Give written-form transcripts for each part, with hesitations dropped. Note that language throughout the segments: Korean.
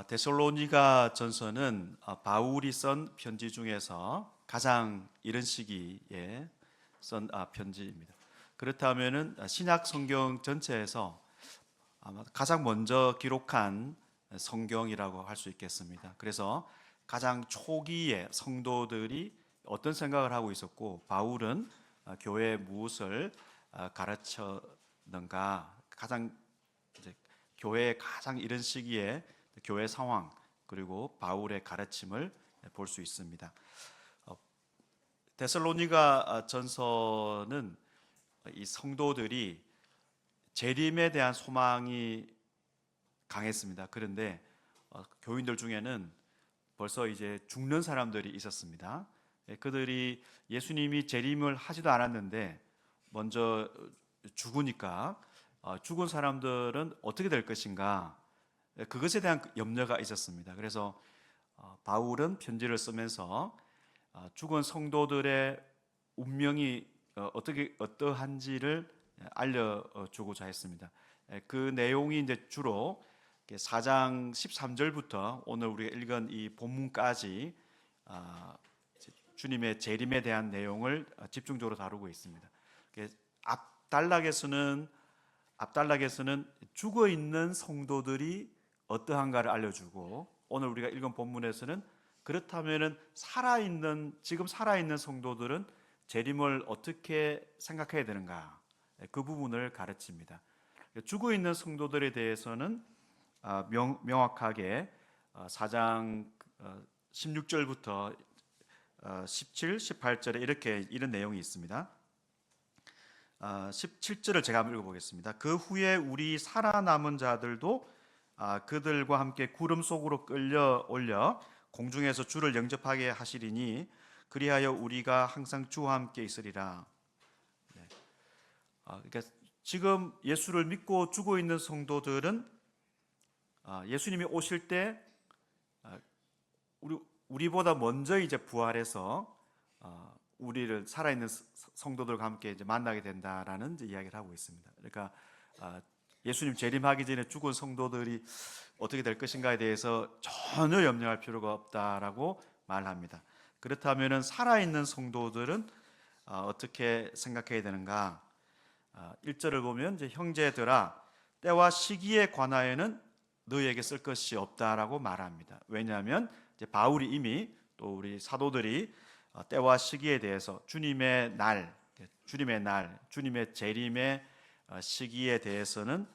데살로니가 전서는 바울이 쓴 편지 중에서 가장 이른 시기에 쓴 편지입니다. 그렇다면은 신약 성경 전체에서 아마 가장 먼저 기록한 성경이라고 할 수 있겠습니다. 그래서 가장 초기에 성도들이 어떤 생각을 하고 있었고 바울은 교회에 무엇을 가르쳤는가, 가장 이제 교회의 가장 이른 시기에 교회 상황 그리고 바울의 가르침을 볼 수 있습니다. 데살로니가 전서는 이 성도들이 재림에 대한 소망이 강했습니다. 그런데 교인들 중에는 벌써 이제 죽는 사람들이 있었습니다. 그들이 예수님이 재림을 하지도 않았는데 먼저 죽으니까 죽은 사람들은 어떻게 될 것인가, 그것에 대한 염려가 있었습니다. 그래서 바울은 편지를 쓰면서 죽은 성도들의 운명이 어떠한지를 알려주고자 했습니다. 그 내용이 이제 주로 4장 13절부터 오늘 우리가 읽은 이 본문까지 주님의 재림에 대한 내용을 집중적으로 다루고 있습니다. 앞단락에서는 죽어 있는 성도들이 어떠한가를 알려주고, 오늘 우리가 읽은 본문에서는 그렇다면은 지금 살아있는 성도들은 재림을 어떻게 생각해야 되는가, 그 부분을 가르칩니다. 죽어 있는 성도들에 대해서는 명확하게 4장 16절부터 17, 18절에 이런 내용이 있습니다. 17절을 제가 한번 읽어보겠습니다. 그 후에 우리 살아남은 자들도 그들과 함께 구름 속으로 끌려 올려 공중에서 주를 영접하게 하시리니 그리하여 우리가 항상 주와 함께 있으리라. 그러니까 지금 예수를 믿고 죽어 있는 성도들은 예수님이 오실 때 우리보다 먼저 이제 부활해서 우리를 살아있는 성도들과 함께 이제 만나게 된다라는 이제 이야기를 하고 있습니다. 그러니까 예수님 재림하기 전에 죽은 성도들이 어떻게 될 것인가에 대해서 전혀 염려할 필요가 없다라고 말합니다. 그렇다면은 살아있는 성도들은 어떻게 생각해야 되는가? 1절을 보면 이제 형제들아 때와 시기에 관하여는 너희에게 쓸 것이 없다라고 말합니다. 왜냐하면 이제 바울이 이미 또 우리 사도들이 때와 시기에 대해서 주님의 주님의 재림의 시기에 대해서는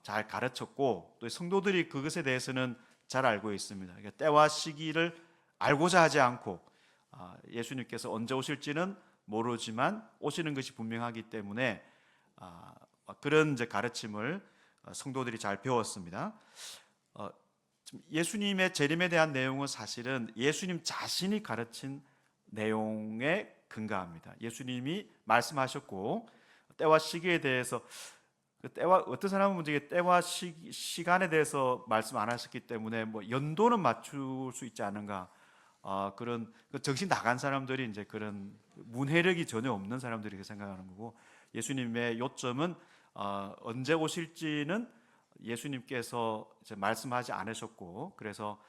잘 가르쳤고, 또 성도들이 그것에 대해서는 잘 알고 있습니다. 그러니까 때와 시기를 알고자 하지 않고 예수님께서 언제 오실지는 모르지만 오시는 것이 분명하기 때문에 그런 이제 가르침을 성도들이 잘 배웠습니다. 예수님의 재림에 대한 내용은 사실은 예수님 자신이 가르친 내용에 근거합니다. 예수님이 말씀하셨고, 때와 시기에 대해서 어떤 사람은 이제 때와 시간에 대해서 말씀 안 하셨기 때문에 뭐 연도는 맞출 수 있지 않은가, 그런 정신 나간 사람들이 이제 그런 문해력이 전혀 없는 사람들이 생각하는 거고, 예수님의 요점은 언제 오실지는 예수님께서 이제 말씀하지 않으셨고, 그래서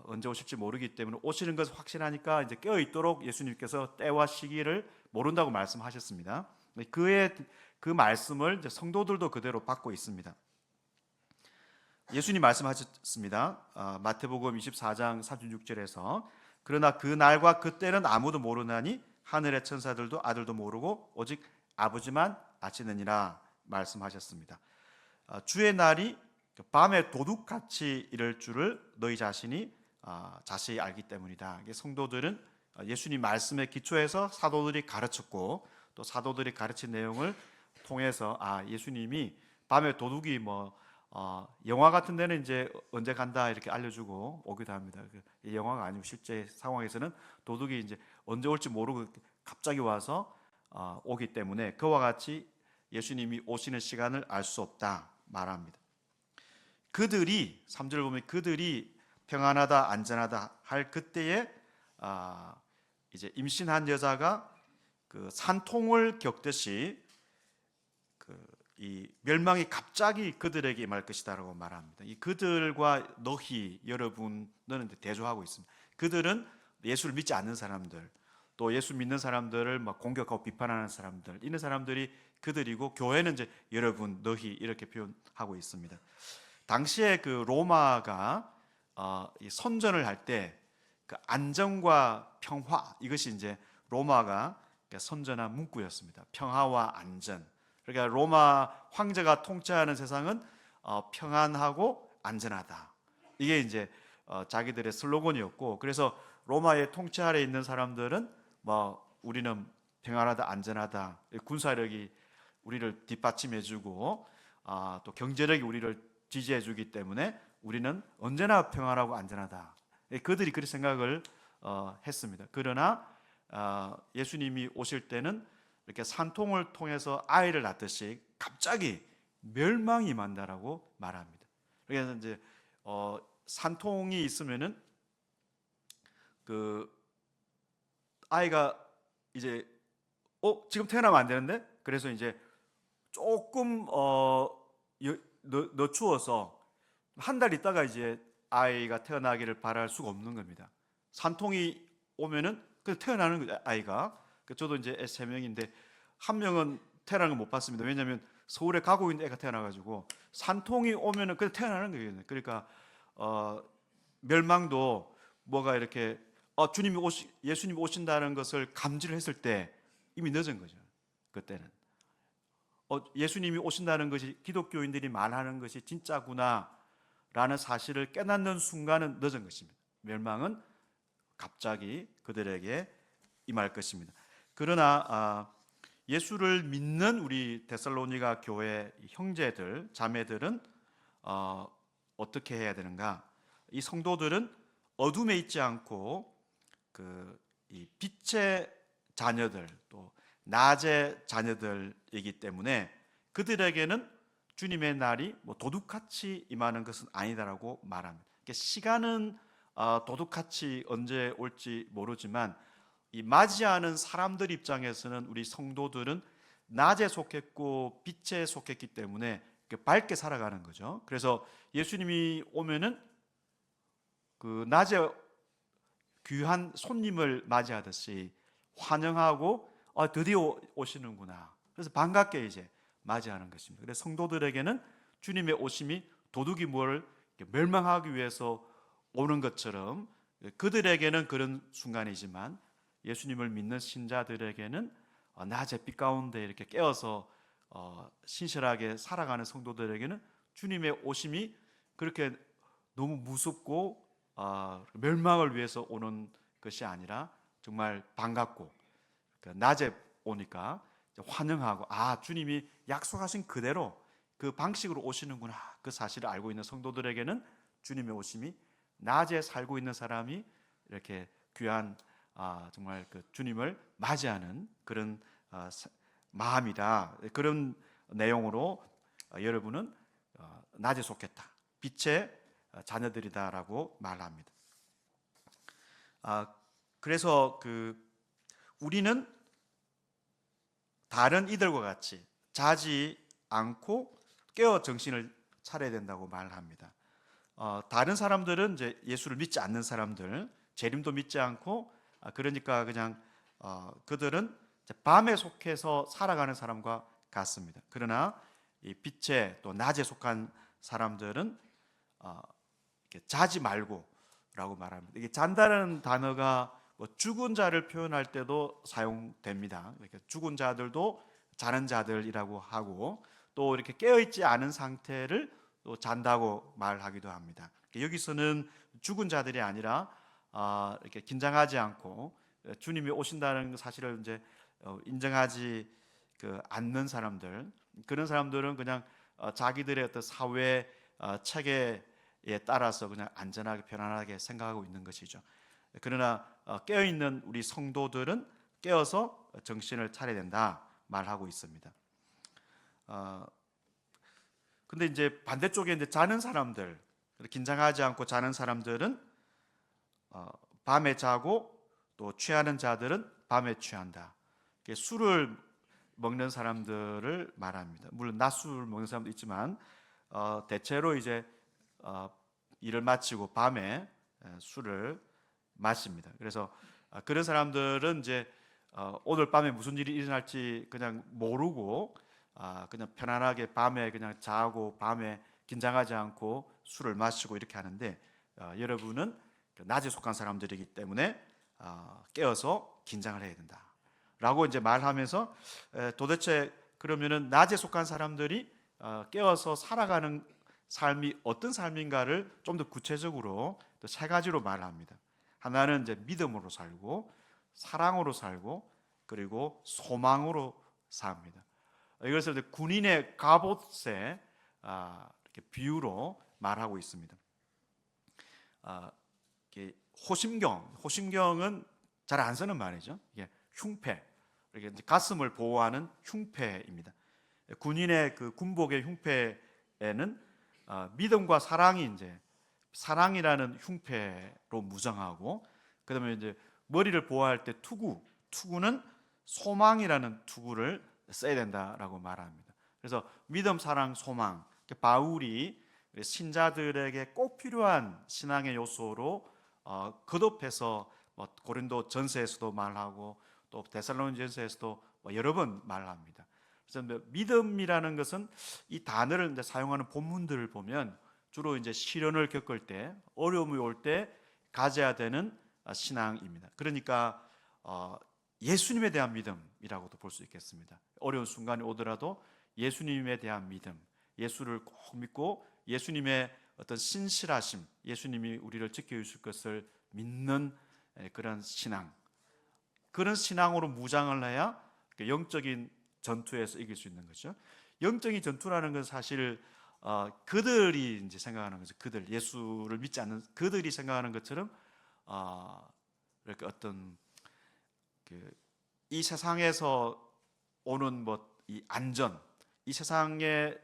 언제 오실지 모르기 때문에 오시는 것을 확신하니까 이제 깨어 있도록 예수님께서 때와 시기를 모른다고 말씀하셨습니다. 그 말씀을 이제 성도들도 그대로 받고 있습니다. 예수님 말씀하셨습니다. 마태복음 24장 36절에서 그러나 그 날과 그 때는 아무도 모르나니 하늘의 천사들도 아들도 모르고 오직 아버지만 아시느니라 말씀하셨습니다. 주의 날이 밤에 도둑같이 이를 줄을 너희 자신이 자세히 알기 때문이다. 성도들은 예수님 말씀에 기초해서 사도들이 가르쳤고, 또 사도들이 가르친 내용을 통해서 예수님이 밤에 도둑이 영화 같은 데는 이제 언제 간다 이렇게 알려주고 오기도 합니다. 이 영화가 아니고 실제 상황에서는 도둑이 이제 언제 올지 모르고 갑자기 와서 오기 때문에 그와 같이 예수님이 오시는 시간을 알 수 없다 말합니다. 3절을 보면 그들이 평안하다 안전하다 할 그때에 이제 임신한 여자가 그 산통을 겪듯이 이 멸망이 갑자기 그들에게 임할 것이다라고 말합니다. 이 그들과 너희 여러분은 대조하고 있습니다. 그들은 예수를 믿지 않는 사람들, 또 예수 믿는 사람들을 막 공격하고 비판하는 사람들, 이런 사람들이 그들이고, 교회는 이제 여러분, 너희 이렇게 표현하고 있습니다. 당시에 그 로마가 이 선전을 할 때 그 안정과 평화, 이것이 이제 로마가 선전한 문구였습니다. 평화와 안전. 그러니까 로마 황제가 통치하는 세상은 평안하고 안전하다. 이게 이제 자기들의 슬로건이었고, 그래서 로마의 통치 아래 있는 사람들은 뭐 우리는 평안하다, 안전하다, 군사력이 우리를 뒷받침해주고 또 경제력이 우리를 지지해주기 때문에 우리는 언제나 평안하고 안전하다. 그들이 그렇게 생각을 했습니다. 그러나 예수님이 오실 때는 이렇게 산통을 통해서 아이를 낳듯이 갑자기 멸망이 임한다라고 말합니다. 그래서 이제 산통이 있으면은 그 아이가 이제 지금 태어나면 안 되는데, 그래서 이제 조금 늦추어서 한 달 있다가 이제 아이가 태어나기를 바랄 수가 없는 겁니다. 산통이 오면은 그 태어나는 거죠, 아이가. 저도 이제 애 3명인데 한 명은 태어나는 걸 못 봤습니다. 왜냐하면 서울에 가고 있는 애가 태어나가지고 산통이 오면은 그냥 태어나는 거예요. 그러니까 멸망도 뭐가 이렇게 예수님이 오신다는 것을 감지를 했을 때 이미 늦은 거죠. 그때는 예수님이 오신다는 것이, 기독교인들이 말하는 것이 진짜구나 라는 사실을 깨닫는 순간은 늦은 것입니다. 멸망은 갑자기 그들에게 임할 것입니다. 그러나 예수를 믿는 우리 데살로니가 교회 형제들, 자매들은 어떻게 해야 되는가? 이 성도들은 어둠에 있지 않고 이 빛의 자녀들, 또 낮의 자녀들이기 때문에 그들에게는 주님의 날이 뭐 도둑같이 임하는 것은 아니다라고 말합니다. 시간은 도둑같이 언제 올지 모르지만 이 맞이하는 사람들 입장에서는 우리 성도들은 낮에 속했고 빛에 속했기 때문에 밝게 살아가는 거죠. 그래서 예수님이 오면은 그 낮에 귀한 손님을 맞이하듯이 환영하고 드디어 오시는구나. 그래서 반갑게 이제 맞이하는 것입니다. 그래서 성도들에게는 주님의 오심이 도둑이 뭘 멸망하기 위해서 오는 것처럼 그들에게는 그런 순간이지만, 예수님을 믿는 신자들에게는 낮의 빛 가운데 이렇게 깨어서 신실하게 살아가는 성도들에게는 주님의 오심이 그렇게 너무 무섭고 멸망을 위해서 오는 것이 아니라 정말 반갑고, 낮에 오니까 환영하고, 주님이 약속하신 그대로 그 방식으로 오시는구나, 그 사실을 알고 있는 성도들에게는 주님의 오심이 낮에 살고 있는 사람이 이렇게 귀한 정말 그 주님을 맞이하는 그런 마음이다. 그런 내용으로 여러분은 낮에 속했다, 빛의 자녀들이다라고 말합니다. 그래서 우리는 다른 이들과 같이 자지 않고 깨어 정신을 차려야 된다고 말합니다. 다른 사람들은 이제 예수를 믿지 않는 사람들, 재림도 믿지 않고, 그러니까 그냥 그들은 밤에 속해서 살아가는 사람과 같습니다. 그러나 이 빛에 또 낮에 속한 사람들은 이렇게 자지 말고라고 말합니다. 이게 잔다는 단어가 뭐 죽은 자를 표현할 때도 사용됩니다. 이렇게 죽은 자들도 자는 자들이라고 하고, 또 이렇게 깨어 있지 않은 상태를 또 잔다고 말하기도 합니다. 여기서는 죽은 자들이 아니라 이렇게 긴장하지 않고 주님이 오신다는 사실을 이제 인정하지 않는 사람들, 그런 사람들은 그냥 자기들의 어떤 사회 체계에 따라서 그냥 안전하게 편안하게 생각하고 있는 것이죠. 그러나 깨어 있는 우리 성도들은 깨어서 정신을 차려야 된다 말하고 있습니다. 근데 이제 반대쪽에 이제 자는 사람들, 긴장하지 않고 자는 사람들은 밤에 자고, 또 취하는 자들은 밤에 취한다. 술을 먹는 사람들을 말합니다. 물론 낮술 먹는 사람도 있지만 대체로 이제 일을 마치고 밤에 술을 마십니다. 그래서 그런 사람들은 이제 오늘 밤에 무슨 일이 일어날지 그냥 모르고 그냥 편안하게 밤에 그냥 자고 밤에 긴장하지 않고 술을 마시고 이렇게 하는데 여러분은 낮에 속한 사람들이기 때문에 깨어서 긴장을 해야 된다라고 이제 말하면서 도대체 그러면은 낮에 속한 사람들이 깨어서 살아가는 삶이 어떤 삶인가를 좀 더 구체적으로 또 세 가지로 말합니다. 하나는 이제 믿음으로 살고 사랑으로 살고 그리고 소망으로 삽니다. 이것을 이제 군인의 갑옷에 이렇게 비유로 말하고 있습니다. 호심경은 잘 안 쓰는 말이죠. 이게 흉패, 이렇게 이제 가슴을 보호하는 흉패입니다. 군인의 그 군복의 흉패에는 믿음과 사랑이 이제 사랑이라는 흉패로 무장하고, 그다음에 이제 머리를 보호할 때 투구는 소망이라는 투구를 써야 된다라고 말합니다. 그래서 믿음, 사랑, 소망, 바울이 신자들에게 꼭 필요한 신앙의 요소로 거듭해서 고린도 전서에서도 말하고 또 데살로니 전서에서도 여러 번 말합니다. 그래서 믿음이라는 것은 이 단어를 이제 사용하는 본문들을 보면 주로 이제 시련을 겪을 때, 어려움이 올 때 가져야 되는 신앙입니다. 그러니까 예수님에 대한 믿음이라고도 볼 수 있겠습니다. 어려운 순간이 오더라도 예수님에 대한 믿음, 예수를 꼭 믿고 예수님의 어떤 신실하심, 예수님이 우리를 지켜주실 것을 믿는 그런 신앙, 그런 신앙으로 무장을 해야 영적인 전투에서 이길 수 있는 거죠. 영적인 전투라는 건 사실 그들이 이제 생각하는 거죠. 그들, 예수를 믿지 않는 그들이 생각하는 것처럼 이렇게 어떤 이 세상에서 오는 이 안전, 이 세상의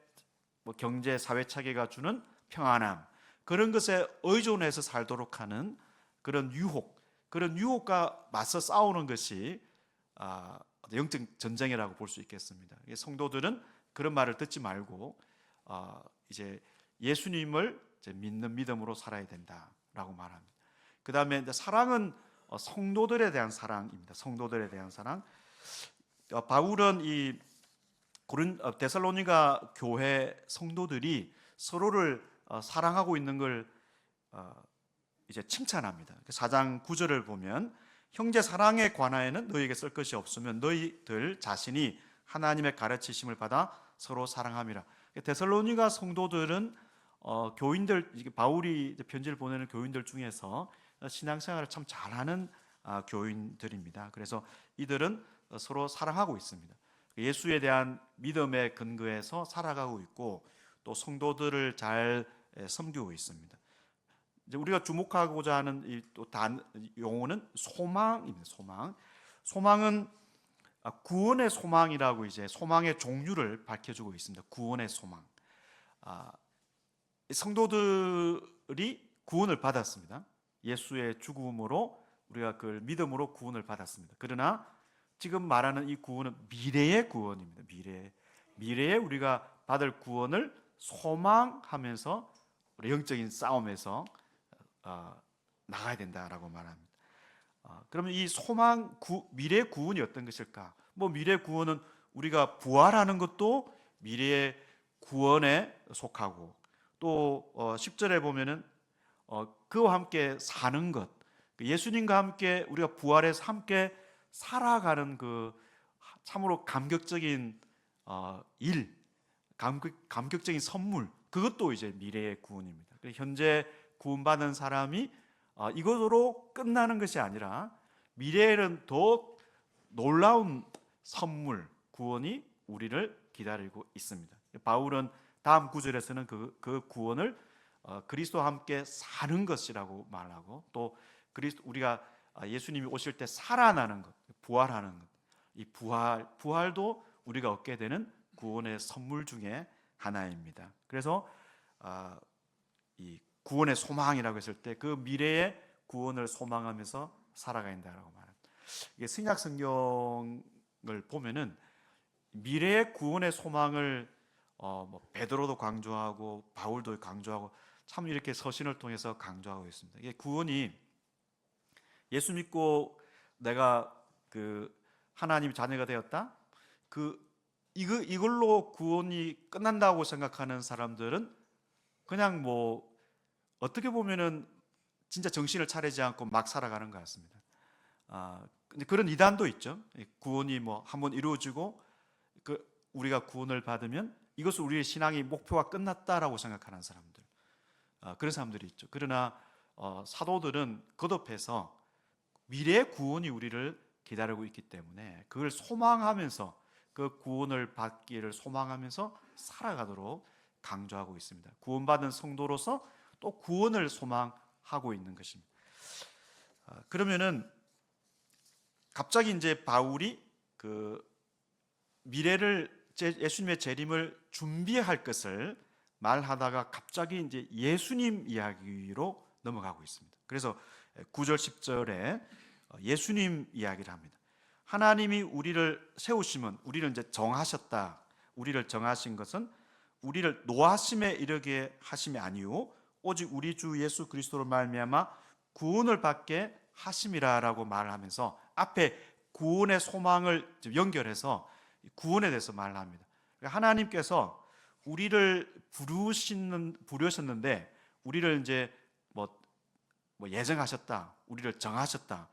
경제 사회 체계가 주는 평안함, 그런 것에 의존해서 살도록 하는 그런 그런 유혹과 맞서 싸우는 것이 영적 전쟁이라고 볼 수 있겠습니다. 성도들은 그런 말을 듣지 말고 이제 예수님을 이제 믿는 믿음으로 살아야 된다라고 말합니다. 그 다음에 사랑은 성도들에 대한 사랑입니다. 성도들에 대한 사랑. 바울은 이 데살로니가 교회 성도들이 서로를 사랑하고 있는 걸 이제 칭찬합니다. 4장 9절을 보면 형제 사랑에 관하여는 너희에게 쓸 것이 없으면 너희들 자신이 하나님의 가르치심을 받아 서로 사랑함이라. 데살로니가 성도들은 교인들, 바울이 편지를 보내는 교인들 중에서 신앙생활을 참 잘하는 교인들입니다. 그래서 이들은 서로 사랑하고 있습니다. 예수에 대한 믿음의 근거에서 살아가고 있고 또 성도들을 잘 섬기고 있습니다. 이제 우리가 주목하고자 하는 이 또 용어는 소망입니다. 소망은 구원의 소망이라고 이제 소망의 종류를 밝혀주고 있습니다. 구원의 소망. 성도들이 구원을 받았습니다. 예수의 죽음으로 우리가 그 믿음으로 구원을 받았습니다. 그러나 지금 말하는 이 구원은 미래의 구원입니다. 미래에 우리가 받을 구원을 소망하면서 우리 영적인 싸움에서 나가야 된다라고 말합니다. 그러면 이 미래 구원이 어떤 것일까? 미래 구원은 우리가 부활하는 것도 미래의 구원에 속하고, 또 10절에 보면은 그와 함께 사는 것, 예수님과 함께 우리가 부활해서 함께 살아가는 그 참으로 감격적인 감격적인 선물, 그것도 이제 미래의 구원입니다. 현재 구원받은 사람이 이것으로 끝나는 것이 아니라 미래에는 더 놀라운 선물, 구원이 우리를 기다리고 있습니다. 바울은 다음 구절에서는 그 구원을 그리스도와 함께 사는 것이라고 말하고, 또 우리가 예수님이 오실 때 살아나는 것, 부활하는 것, 이 부활도 우리가 얻게 되는 구원의 선물 중에 하나입니다. 그래서 이 구원의 소망이라고 했을 때 그 미래의 구원을 소망하면서 살아가야 된다고 말합니다. 이게 신약 성경을 보면은 미래의 구원의 소망을 뭐 베드로도 강조하고 바울도 강조하고 참 이렇게 서신을 통해서 강조하고 있습니다. 이게 구원이 예수 믿고 내가 그 하나님 자녀가 되었다. 이걸로 구원이 끝난다고 생각하는 사람들은 그냥 뭐 어떻게 보면은 진짜 정신을 차리지 않고 막 살아가는 것 같습니다. 근데 그런 이단도 있죠. 구원이 뭐 한번 이루어지고 우리가 구원을 받으면 이것은 우리의 신앙의 목표가 끝났다라고 생각하는 사람들, 그런 사람들이 있죠. 그러나 사도들은 거듭해서 미래의 구원이 우리를 기다리고 있기 때문에 그걸 소망하면서 그 구원을 받기를 소망하면서 살아가도록 강조하고 있습니다. 구원받은 성도로서 또 구원을 소망하고 있는 것입니다. 그러면은 갑자기 이제 바울이 그 미래를 예수님의 재림을 준비할 것을 말하다가 갑자기 이제 예수님 이야기로 넘어가고 있습니다. 그래서 9절 10절에 예수님 이야기를 합니다. 하나님이 우리를 세우시면 우리를 이제 정하셨다. 우리를 정하신 것은 우리를 노하심에 이르게 하심이 아니요 오직 우리 주 예수 그리스도로 말미암아 구원을 받게 하심이라라고 말을 하면서 앞에 구원의 소망을 연결해서 구원에 대해서 말을 합니다. 하나님께서 우리를 부르셨는데 우리를 이제 뭐 예정하셨다, 우리를 정하셨다.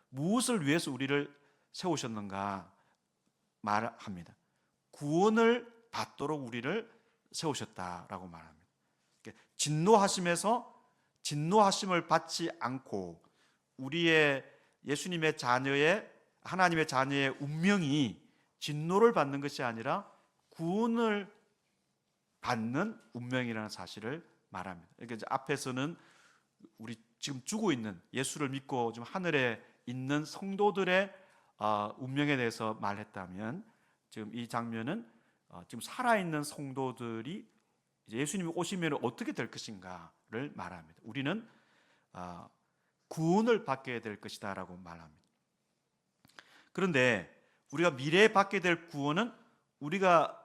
무엇을 위해서 우리를 세우셨는가 말합니다. 구원을 받도록 우리를 세우셨다라고 말합니다. 진노하심을 받지 않고 우리의 예수님의 자녀의 하나님의 자녀의 운명이 진노를 받는 것이 아니라 구원을 받는 운명이라는 사실을 말합니다. 그러니까 앞에서는 우리 지금 죽어 있는 예수를 믿고 지금 하늘에 있는 성도들의 운명에 대해서 말했다면 지금 이 장면은 지금 살아있는 성도들이 예수님이 오시면 어떻게 될 것인가를 말합니다. 우리는 구원을 받게 될 것이다 라고 말합니다. 그런데 우리가 미래에 받게 될 구원은 우리가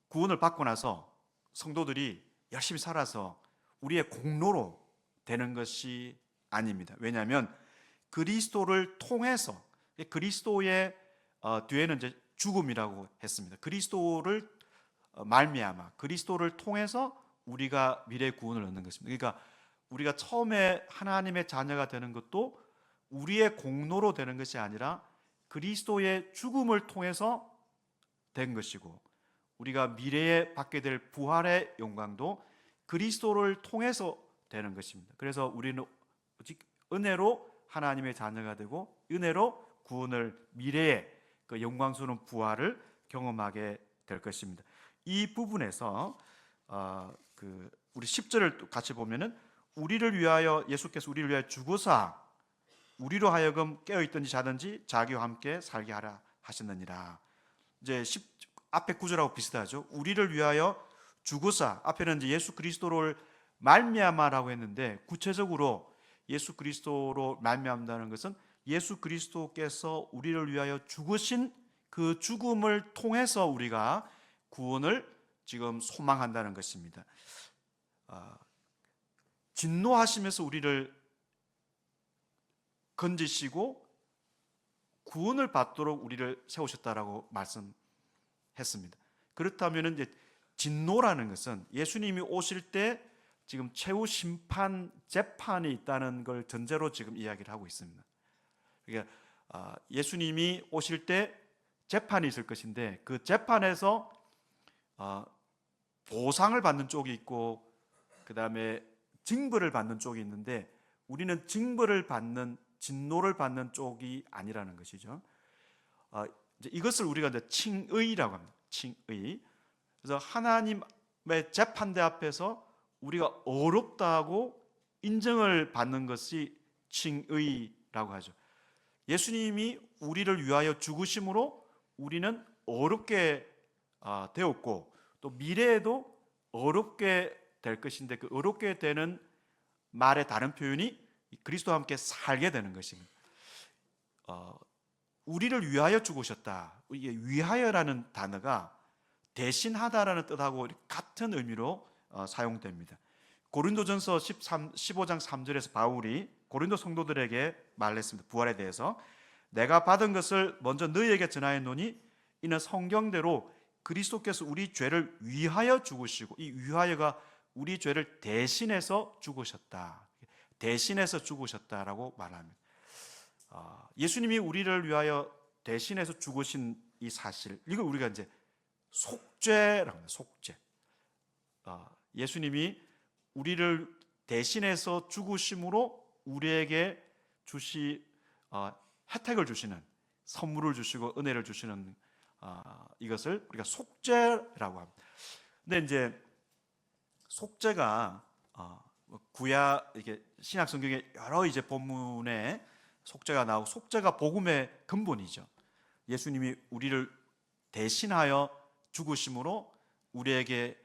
구원을 받고 나서 성도들이 열심히 살아서 우리의 공로로 되는 것이 아닙니다. 왜냐하면 그리스도를 통해서, 그리스도의 뒤에는 이제 죽음이라고 했습니다. 그리스도를 말미암아 그리스도를 통해서 우리가 미래 구원을 얻는 것입니다. 그러니까 우리가 처음에 하나님의 자녀가 되는 것도 우리의 공로로 되는 것이 아니라 그리스도의 죽음을 통해서 된 것이고, 우리가 미래에 받게 될 부활의 영광도 그리스도를 통해서 되는 것입니다. 그래서 우리는 오직 은혜로 하나님의 자녀가 되고 은혜로 구원을, 미래의 그 영광스러운 부활을 경험하게 될 것입니다. 이 부분에서 우리 10절을 같이 보면은 우리를 위하여 예수께서 우리를 위하여 죽으사 우리로 하여금 깨어있든지 자든지 자기와 함께 살게 하라 하셨느니라. 이제 앞에 구절하고 비슷하죠. 우리를 위하여 죽으사, 앞에는 이제 예수 그리스도를 말미암아라고 했는데 구체적으로 예수 그리스도로 말미암다는 것은 예수 그리스도께서 우리를 위하여 죽으신 그 죽음을 통해서 우리가 구원을 지금 소망한다는 것입니다. 진노하시면서 우리를 건지시고 구원을 받도록 우리를 세우셨다라고 말씀했습니다. 그렇다면 이제 진노라는 것은 예수님이 오실 때 지금 최후 심판 재판이 있다는 걸 전제로 지금 이야기를 하고 있습니다. 그러니까 예수님이 오실 때 재판이 있을 것인데 그 재판에서 보상을 받는 쪽이 있고 그 다음에 징벌을 받는 쪽이 있는데 우리는 징벌을 받는, 진노를 받는 쪽이 아니라는 것이죠. 이것을 우리가 이제 칭의라고 합니다. 칭의. 그래서 하나님의 재판대 앞에서 우리가 어렵다고 인정을 받는 것이 칭의라고 하죠. 예수님이 우리를 위하여 죽으심으로 우리는 어렵게 되었고 또 미래에도 어렵게 될 것인데 그 어렵게 되는 말의 다른 표현이 그리스도와 함께 살게 되는 것입니다. 우리를 위하여 죽으셨다. 이게 위하여라는 단어가 대신하다라는 뜻하고 같은 의미로 사용됩니다. 고린도전서 15장 3절에서 바울이 고린도 성도들에게 말했습니다. 부활에 대해서 내가 받은 것을 먼저 너희에게 전하였노니 이는 성경대로 그리스도께서 우리 죄를 위하여 죽으시고, 이 위하여가 우리 죄를 대신해서 죽으셨다. 대신해서 죽으셨다라고 말합니다. 예수님이 우리를 위하여 대신해서 죽으신 이 사실, 이걸 우리가 이제 속죄라고 합니다. 속죄. 예수님이 우리를 대신해서 죽으심으로 우리에게 혜택을 주시는, 선물을 주시고 은혜를 주시는 이것을 우리가 속죄라고 합니다. 근데 이제 속죄가 이게 신약 성경에 여러 이제 본문에 속죄가 나오고, 속죄가 복음의 근본이죠. 예수님이 우리를 대신하여 죽으심으로 우리에게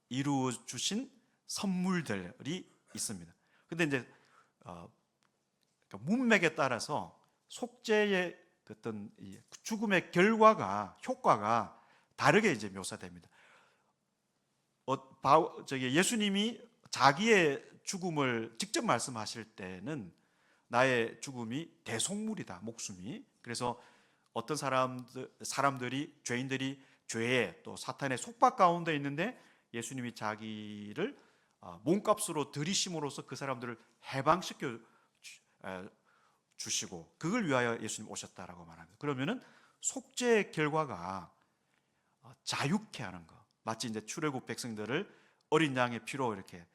이루어 주신 선물들이 있습니다. 근데 이제 문맥에 따라서 속죄의 어떤 죽음의 효과가 다르게 이제 묘사됩니다. 예수님이 자기의 죽음을 직접 말씀하실 때는 나의 죽음이 대속물이다, 목숨이. 그래서 어떤 죄인들이 죄에 또 사탄의 속박 가운데 있는데 예수님이 자기를 몸값으로 들이심으로써 그 사람들을 해방시켜 주시고, 그걸 위하여 예수님 오셨다라고 말합니다. 그러면은 속죄의 결과가 자유케 하는 거, 마치 이제 출애굽 백성들을 어린 양의 피로 이렇게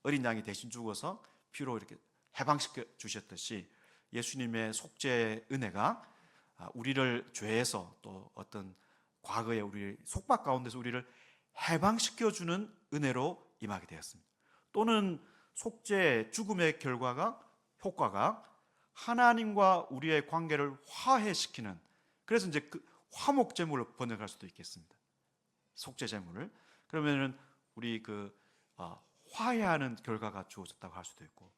어린 양이 대신 죽어서 피로 이렇게 해방시켜 주셨듯이, 예수님의 속죄의 은혜가 우리를 죄에서, 또 어떤 과거에 우리 속박 가운데서 우리를 해방시켜 주는 은혜로 임하게 되었습니다. 또는 속죄의 죽음의 효과가 하나님과 우리의 관계를 화해시키는, 그래서 이제 그 화목제물로 번역할 수도 있겠습니다. 속죄제물을. 그러면은 우리 화해하는 결과가 주어졌다고 할 수도 있고,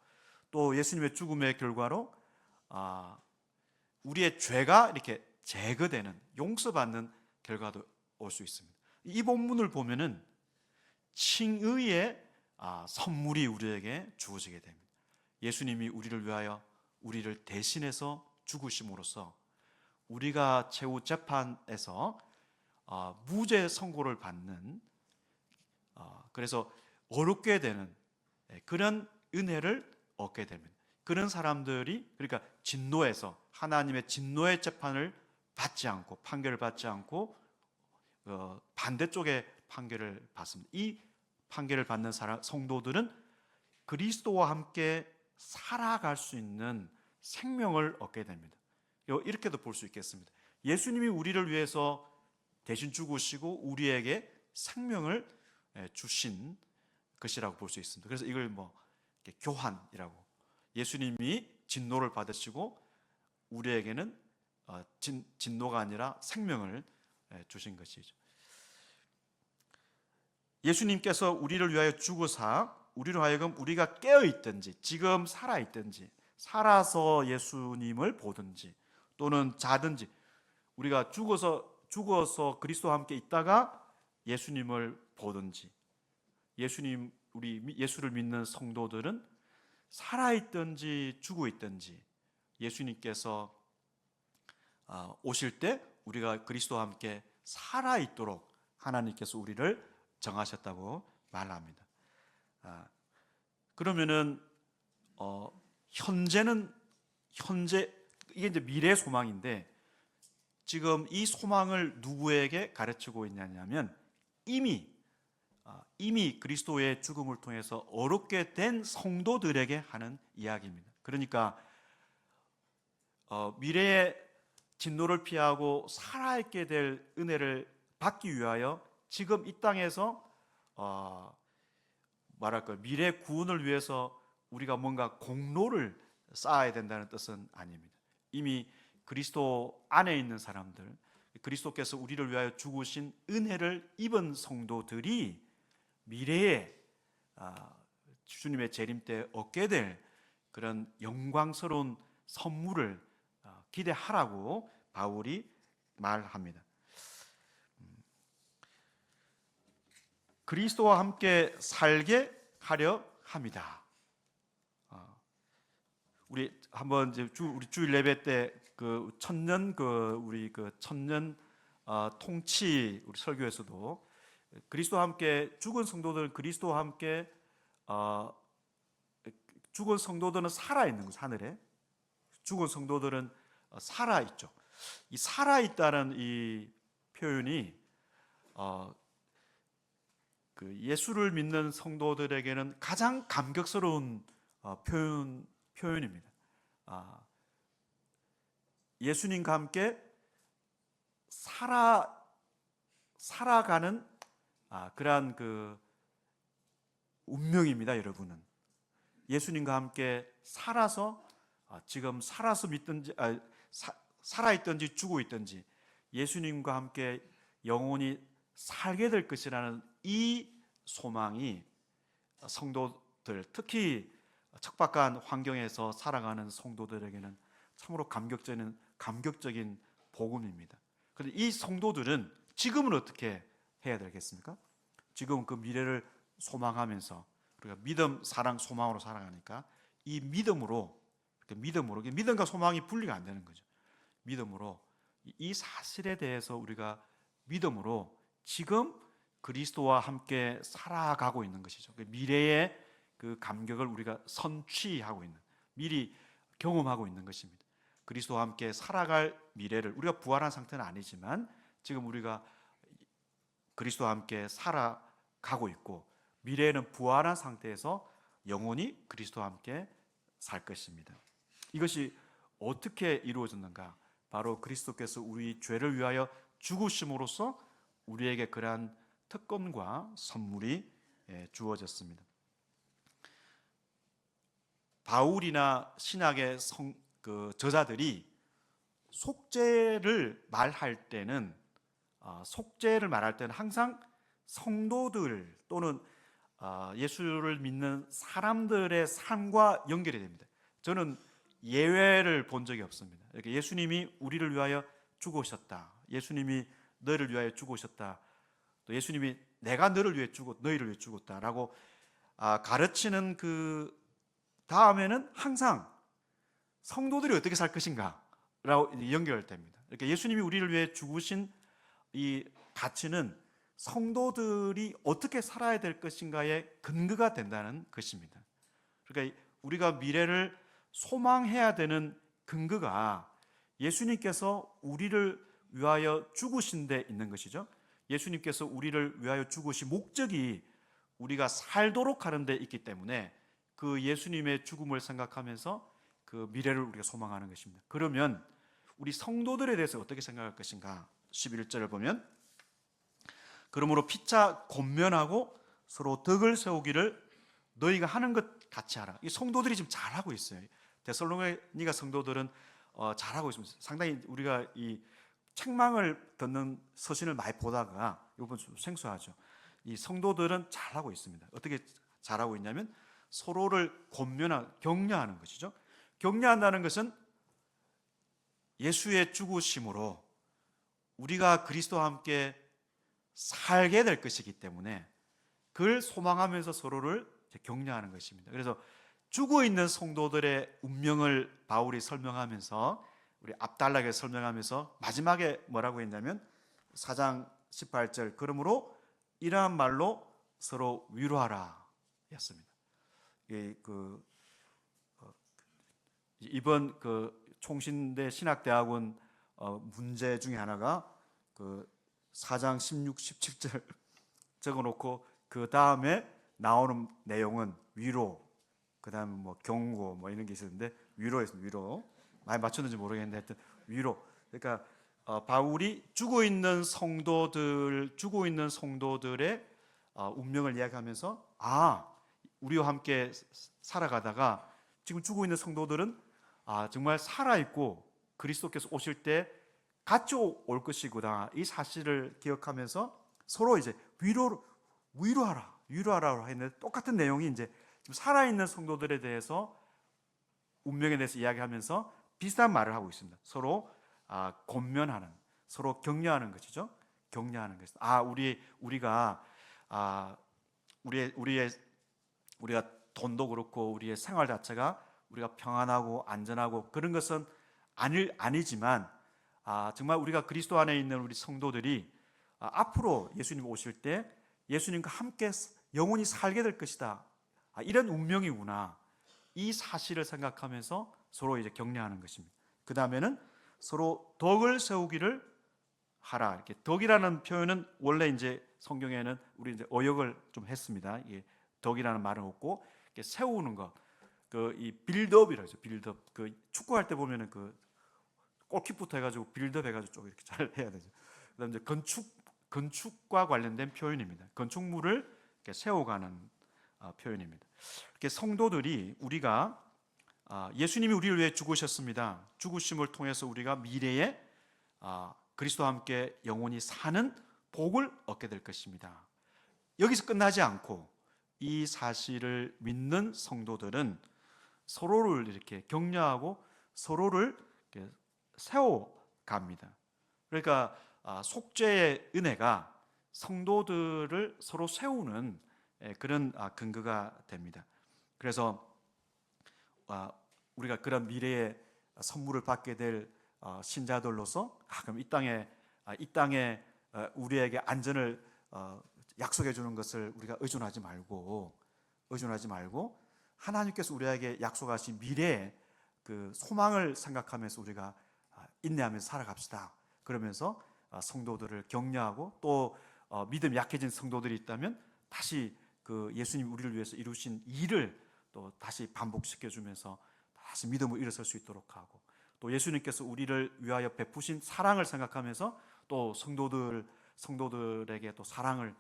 또 예수님의 죽음의 결과로 우리의 죄가 이렇게 제거되는, 용서받는 결과도 올 수 있습니다. 이 본문을 보면은 칭의의 선물이 우리에게 주어지게 됩니다. 예수님이 우리를 위하여 우리를 대신해서 죽으심으로써 우리가 최후 재판에서 무죄 선고를 받는, 그래서 어렵게 되는 그런 은혜를 얻게 됩니다. 그런 사람들이, 그러니까 진노에서, 하나님의 진노의 재판을 받지 않고, 판결을 받지 않고 반대쪽의 판결을 받습니다. 이 판결을 받는 성도들은 그리스도와 함께 살아갈 수 있는 생명을 얻게 됩니다. 이렇게도 볼 수 있겠습니다. 예수님이 우리를 위해서 대신 죽으시고 우리에게 생명을 주신 것이라고 볼 수 있습니다. 그래서 이걸 교환이라고, 예수님이 진노를 받으시고 우리에게는 진노가 아니라 생명을 주신 것이죠. 예수님께서 우리를 위하여 죽으사 우리로 하여금 우리가 깨어있든지 지금 살아있든지, 살아서 예수님을 보든지 또는 자든지, 우리가 죽어서 그리스도와 함께 있다가 예수님을 보든지, 우리 예수를 믿는 성도들은 살아있든지 죽어 있든지 예수님께서 오실 때 우리가 그리스도와 함께 살아있도록 하나님께서 우리를 정하셨다고 말합니다. 그러면은 현재 이게 이제 미래 소망인데, 지금 이 소망을 누구에게 가르치고 있냐면 이미 그리스도의 죽음을 통해서 어렵게 된 성도들에게 하는 이야기입니다. 그러니까 미래의 진노를 피하고 살아있게 될 은혜를 받기 위하여 지금 이 땅에서 미래 구원을 위해서 우리가 뭔가 공로를 쌓아야 된다는 뜻은 아닙니다. 이미 그리스도 안에 있는 사람들, 그리스도께서 우리를 위하여 죽으신 은혜를 입은 성도들이 미래에 주님의 재림 때 얻게 될 그런 영광스러운 선물을 기대하라고 바울이 말합니다. 그리스도와 함께 살게 하려 합니다. 우리 한번 이제 우리 주일 예배 때 그 천년 우리 천년 통치 우리 설교에서도 그리스도와 함께 죽은 성도들 그리스도와 함께 죽은 성도들은 살아 있는 것 하늘에 죽은 성도들은 살아 있죠. 이 살아 있다는 이 표현이 그 예수를 믿는 성도들에게는 가장 감격스러운 표현입니다. 예수님과 함께 살아가는 그러한 그 운명입니다, 여러분은. 예수님과 함께 살아서 지금 살아서 믿든지 살아있든지 죽어 있든지 예수님과 함께 영원히 살게 될 것이라는 이 소망이 성도들, 특히 척박한 환경에서 살아가는 성도들에게는 참으로 감격적인 복음입니다. 그런데 이 성도들은 지금은 어떻게 해야 되겠습니까? 지금 그 미래를 소망하면서 우리가 믿음, 사랑, 소망으로 살아가니까 이 믿음으로 믿음과 소망이 분리가 안 되는 거죠. 믿음으로 이 사실에 대해서 우리가 믿음으로 지금 그리스도와 함께 살아가고 있는 것이죠. 미래의 그 감격을 우리가 선취하고 있는, 미리 경험하고 있는 것입니다. 그리스도와 함께 살아갈 미래를, 우리가 부활한 상태는 아니지만 지금 우리가 그리스도와 함께 살아가고 있고 미래에는 부활한 상태에서 영원히 그리스도와 함께 살 것입니다. 이것이 어떻게 이루어졌는가? 바로 그리스도께서 우리 죄를 위하여 죽으심으로써 우리에게 그러한 특권과 선물이 주어졌습니다. 바울이나 신약의 저자들이 속죄를 말할 때는 항상 성도들 또는 예수를 믿는 사람들의 삶과 연결이 됩니다. 저는 예외를 본 적이 없습니다. 이렇게 예수님이 우리를 위하여 죽으셨다. 예수님이 너를 위하여 죽으셨다. 또 예수님이 내가 너희를 위해 죽었다라고 가르치는 그 다음에는 항상 성도들이 어떻게 살 것인가라고 연결됩니다. 이렇게 예수님이 우리를 위해 죽으신 이 가치는 성도들이 어떻게 살아야 될 것인가의 근거가 된다는 것입니다. 그러니까 우리가 미래를 소망해야 되는 근거가 예수님께서 우리를 위하여 죽으신 데 있는 것이죠. 예수님께서 우리를 위하여 죽으신 목적이 우리가 살도록 하는 데 있기 때문에 그 예수님의 죽음을 생각하면서 그 미래를 우리가 소망하는 것입니다. 그러면 우리 성도들에 대해서 어떻게 생각할 것인가? 11절을 보면 그러므로 피차 권면하고 서로 덕을 세우기를 너희가 하는 것 같이 하라. 이 성도들이 지금 잘하고 있어요. 데살로니가 성도들은 잘하고 있습니다. 상당히 우리가 이 책망을 듣는 서신을 많이 보다가 이번 좀 생소하죠. 이 성도들은 잘하고 있습니다. 어떻게 잘하고 있냐면 서로를 격려하는 것이죠. 격려한다는 것은 예수의 죽으심으로 우리가 그리스도와 함께 살게 될 것이기 때문에 그걸 소망하면서 서로를 격려하는 것입니다. 그래서 죽어 있는 성도들의 운명을 바울이 설명하면서 우리 앞달나게 설명하면서 마지막에 뭐라고 했냐면 4장 18절 그러므로 이러한 말로 서로 위로하라 였습니다. 이번 총신대 신학대학원 문제 중에 하나가 4장 16, 17절 적어놓고 그 다음에 나오는 내용은 위로, 그 다음에 뭐 경고 뭐 이런 게 있었는데 위로였습니다. 위로 많이 맞췄는지 모르겠는데 하여튼 위로. 그러니까 바울이 죽어 있는 성도들의 운명을 이야기하면서 우리와 함께 살아가다가 지금 죽어 있는 성도들은 정말 살아있고 그리스도께서 오실 때 같이 올 것이구나 이 사실을 기억하면서 서로 이제 위로하라고 했는데 똑같은 내용이 이제 지금 살아있는 성도들에 대해서 운명에 대해서 이야기하면서 비슷한 말을 하고 있습니다. 서로 권면하는, 서로 격려하는 것이죠. 격려하는 것. 우리가 우리가 돈도 그렇고 우리의 생활 자체가 우리가 평안하고 안전하고 그런 것은 아니지만 정말 우리가 그리스도 안에 있는 우리 성도들이 앞으로 예수님 오실 때 예수님과 함께 영원히 살게 될 것이다. 이런 운명이구나. 이 사실을 생각하면서 서로 이제 격려하는 것입니다. 그 다음에는 서로 덕을 세우기를 하라. 이렇게 덕이라는 표현은 원래 이제 성경에는 우리 이제 어역을 좀 했습니다. 이게 덕이라는 말은 없고 세우는 것, 이 빌드업이라고 하죠. 빌드업. 축구할 때 보면은 골킥부터 해가지고 빌드업 해가지고 쭉 이렇게 잘 해야 되죠. 그다음 이제 건축과 관련된 표현입니다. 건축물을 이렇게 세워가는 표현입니다. 이렇게 성도들이 우리가 예수님이 우리를 위해 죽으셨습니다. 죽으심을 통해서 우리가 미래에 그리스도와 함께 영원히 사는 복을 얻게 될 것입니다. 여기서 끝나지 않고 이 사실을 믿는 성도들은 서로를 이렇게 격려하고 서로를 이렇게 세워갑니다. 그러니까 속죄의 은혜가 성도들을 서로 세우는 그런 근거가 됩니다. 그래서 우리가 그런 미래의 선물을 받게 될 신자들로서 그럼 이 땅에 우리에게 안전을 약속해 주는 것을 우리가 의존하지 말고 하나님께서 우리에게 약속하신 미래의 그 소망을 생각하면서 우리가 인내하면서 살아갑시다. 그러면서 성도들을 격려하고 또 믿음이 약해진 성도들이 있다면 다시 그 예수님 우리를 위해서 이루신 일을 또 다시 반복시켜 주면서 다시 믿음을 일어설 수 있도록 하고, 또 예수님께서 우리를 위하여 베푸신 사랑을 생각하면서 또 성도들에게 또 사랑을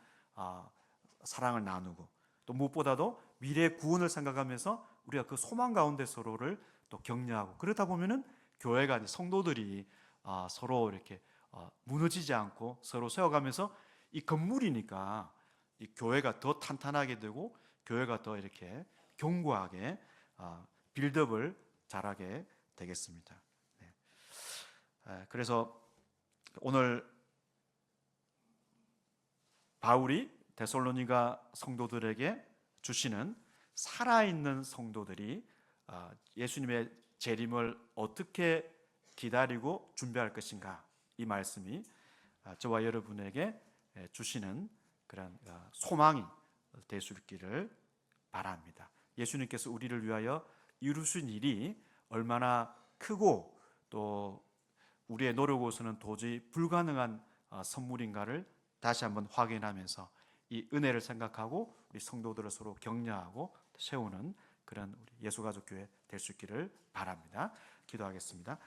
나누고, 또 무엇보다도 미래의 구원을 생각하면서 우리가 그 소망 가운데 서로를 또 격려하고, 그러다 보면은 교회가 성도들이 서로 이렇게 무너지지 않고 서로 세워가면서 이 건물이니까 이 교회가 더 탄탄하게 되고 교회가 더 이렇게 견고하게 빌드업을 잘하게 되겠습니다. 그래서 오늘 바울이 데살로니가 성도들에게 주시는 살아있는 성도들이 예수님의 재림을 어떻게 기다리고 준비할 것인가, 이 말씀이 저와 여러분에게 주시는 그런 소망이 될 수 있기를 바랍니다. 예수님께서 우리를 위하여 이루신 일이 얼마나 크고 또 우리의 노력으로서는 도저히 불가능한 선물인가를 다시 한번 확인하면서 이 은혜를 생각하고 우리 성도들을 서로 격려하고 세우는 그런 우리 예수가족교회 될 수 있기를 바랍니다. 기도하겠습니다.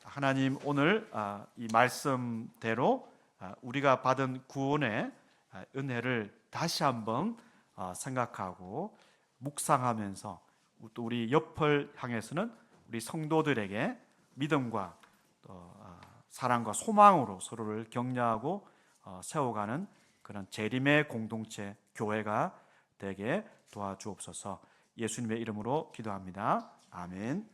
하나님, 오늘 이 말씀대로 우리가 받은 구원의 은혜를 다시 한번 생각하고 묵상하면서 또 우리 옆을 향해서는 우리 성도들에게 믿음과 또 사랑과 소망으로 서로를 격려하고 세워가는 그런 재림의 공동체 교회가 되게 도와주옵소서. 예수님의 이름으로 기도합니다. 아멘.